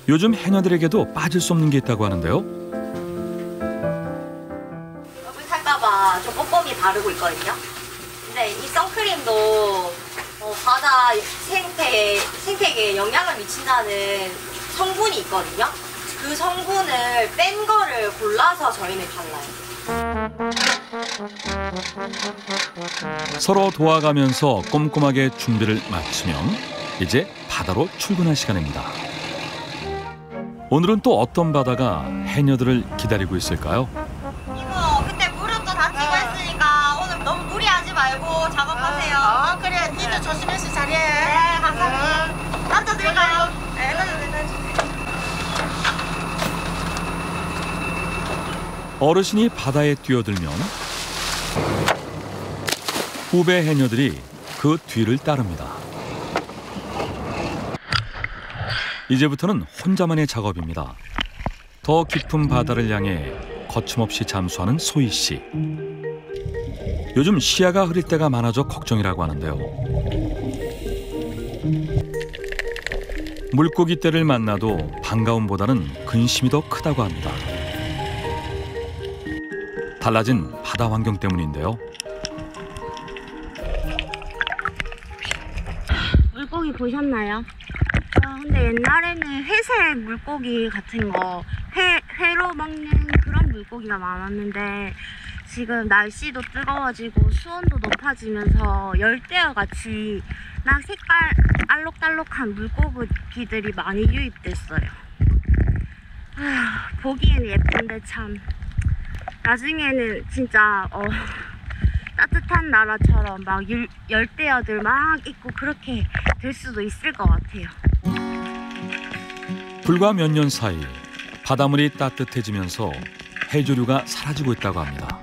요즘 해녀들에게도 빠질 수 없는 게 있다고 하는데요. 얼굴 탈까봐 좀 꼼꼼히 바르고 있거든요. 근데 이 선크림도 바다 생태계에 영향을 미친다는 성분이 있거든요. 그 성분을 뺀 거를 골라서 저희는 발라요. 서로 도와가면서 꼼꼼하게 준비를 마치면 이제 바다로 출근할 시간입니다. 오늘은 또 어떤 바다가 해녀들을 기다리고 있을까요? 이모, 근데 무릎도 다치고 했으니까 오늘 너무 무리하지 말고 작업하세요. 그래, 니도 조심해서 잘해. 네, 감사합니다. 놔둬드릴까요? 네, 놔둬드릴까요? 어르신이 바다에 뛰어들면 후배 해녀들이 그 뒤를 따릅니다. 이제부터는 혼자만의 작업입니다. 더 깊은 바다를 향해 거침없이 잠수하는 소희 씨. 요즘 시야가 흐릴 때가 많아져 걱정이라고 하는데요. 물고기 떼를 만나도 반가움보다는 근심이 더 크다고 합니다. 달라진 바다 환경 때문인데요. 물고기 보셨나요? 근데 옛날에는 회색 물고기 같은 거 회로 먹는 그런 물고기가 많았는데 지금 날씨도 뜨거워지고 수온도 높아지면서 열대어 같이 막 색깔 알록달록한 물고기들이 많이 유입됐어요. 보기에는 예쁜데 참 나중에는 진짜 따뜻한 나라처럼 막 열대어들 막 있고 그렇게 될 수도 있을 것 같아요. 불과 몇 년 사이 바닷물이 따뜻해지면서 해조류가 사라지고 있다고 합니다.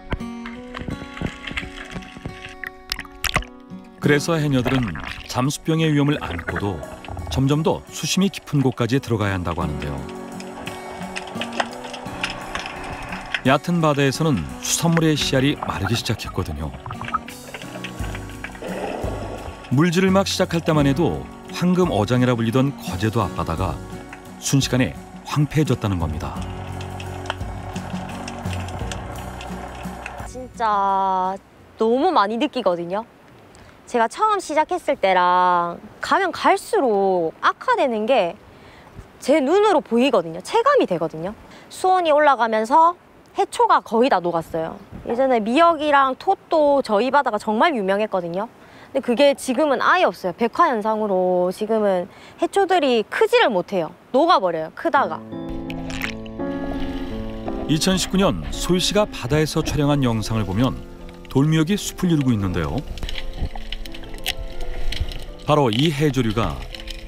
그래서 해녀들은 잠수병의 위험을 안고도 점점 더 수심이 깊은 곳까지 들어가야 한다고 하는데요. 얕은 바다에서는 수산물의 씨알이 마르기 시작했거든요. 물질을 막 시작할 때만 해도 황금 어장이라 불리던 거제도 앞바다가 순식간에 황폐해졌다는 겁니다. 진짜 너무 많이 느끼거든요. 제가 처음 시작했을 때랑 가면 갈수록 악화되는 게 제 눈으로 보이거든요. 체감이 되거든요. 수온이 올라가면서 해초가 거의 다 녹았어요. 예전에 미역이랑 톳도 저희 바다가 정말 유명했거든요. 근데 그게 지금은 아예 없어요. 백화 현상으로 지금은 해초들이 크지를 못해요. 녹아버려요, 크다가. 2019년 소희 씨가 바다에서 촬영한 영상을 보면 돌미역이 숲을 이루고 있는데요. 바로 이 해조류가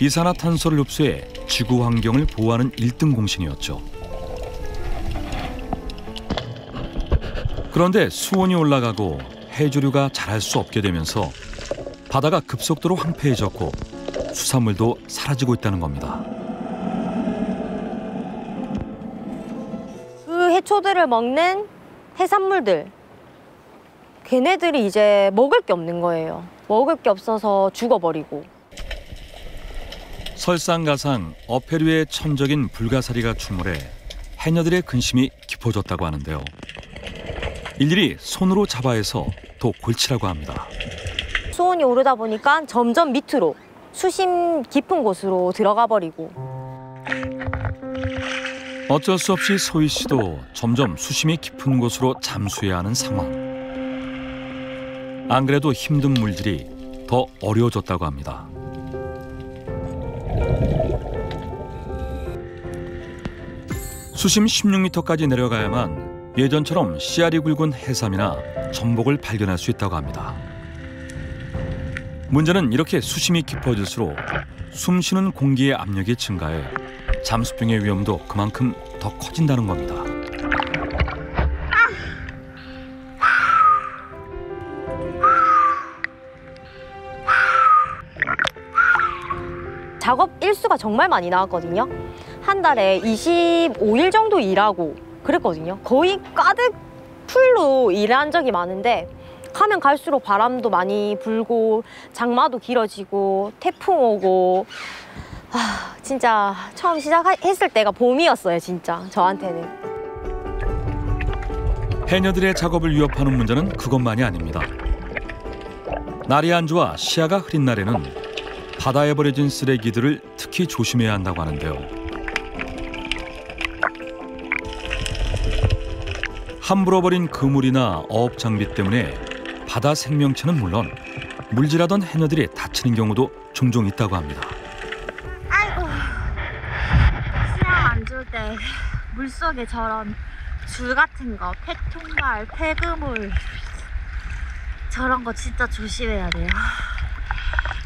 이산화탄소를 흡수해 지구 환경을 보호하는 1등 공신이었죠. 그런데 수온이 올라가고 해조류가 자랄 수 없게 되면서 바다가 급속도로 황폐해졌고 수산물도 사라지고 있다는 겁니다. 그 해초들을 먹는 해산물들, 걔네들이 이제 먹을 게 없는 거예요. 먹을 게 없어서 죽어버리고. 설상가상 어패류의 천적인 불가사리가 출몰해 해녀들의 근심이 깊어졌다고 하는데요. 일일이 손으로 잡아해서 더 골치라고 합니다. 수온이 오르다 보니까 점점 밑으로 수심 깊은 곳으로 들어가 버리고. 어쩔 수 없이 소희 씨도 점점 수심이 깊은 곳으로 잠수해야 하는 상황. 안 그래도 힘든 물질이 더 어려워졌다고 합니다. 수심 16m까지 내려가야만 예전처럼 씨알이 굵은 해삼이나 전복을 발견할 수 있다고 합니다. 문제는 이렇게 수심이 깊어질수록 숨쉬는 공기의 압력이 증가해 잠수병의 위험도 그만큼 더 커진다는 겁니다. 작업 일수가 정말 많이 나왔거든요. 한 달에 25일 정도 일하고 그랬거든요. 거의 가득 풀로 일한 적이 많은데 가면 갈수록 바람도 많이 불고 장마도 길어지고 태풍 오고 진짜 처음 시작했을 때가 봄이었어요, 진짜 저한테는. 해녀들의 작업을 위협하는 문제는 그것만이 아닙니다. 날이 안 좋아 시야가 흐린 날에는 바다에 버려진 쓰레기들을 특히 조심해야 한다고 하는데요. 함부로 버린 그물이나 어업 장비 때문에 바다 생명체는 물론 물질하던 해녀들이 다치는 경우도 종종 있다고 합니다. 아이고, 시야 안 좋을 때 물속에 저런 줄 같은 거, 폐통발, 폐그물 저런 거 진짜 조심해야 돼요.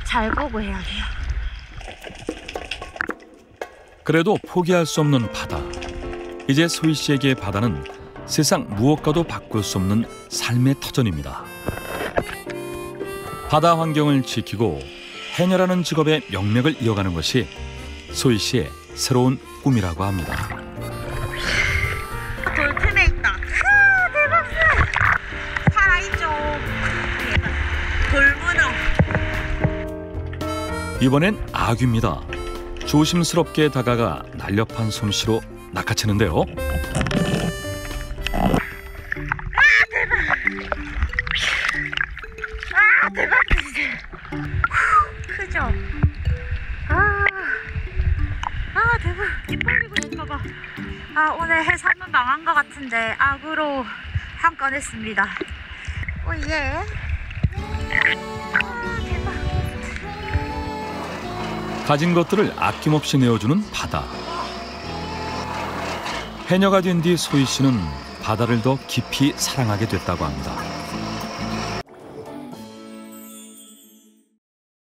잘 보고 해야 돼요. 그래도 포기할 수 없는 바다. 이제 소희 씨에게 바다는 세상 무엇과도 바꿀 수 없는 삶의 터전입니다. 바다 환경을 지키고 해녀라는 직업의 명맥을 이어가는 것이 소희 씨의 새로운 꿈이라고 합니다. 돌틈에 있다. 대박! 살아있죠. 돌문어. 이번엔 아귀입니다. 조심스럽게 다가가 날렵한 솜씨로 낚아채는데요. 대박! 크죠? 대박! 입 벌리고 싶어봐. 오늘 해산물 망한 것 같은데 악으로 한 건 했습니다. 오예. 대박. 가진 것들을 아낌없이 내어주는 바다. 해녀가 된 뒤 소희 씨는 바다를 더 깊이 사랑하게 됐다고 합니다.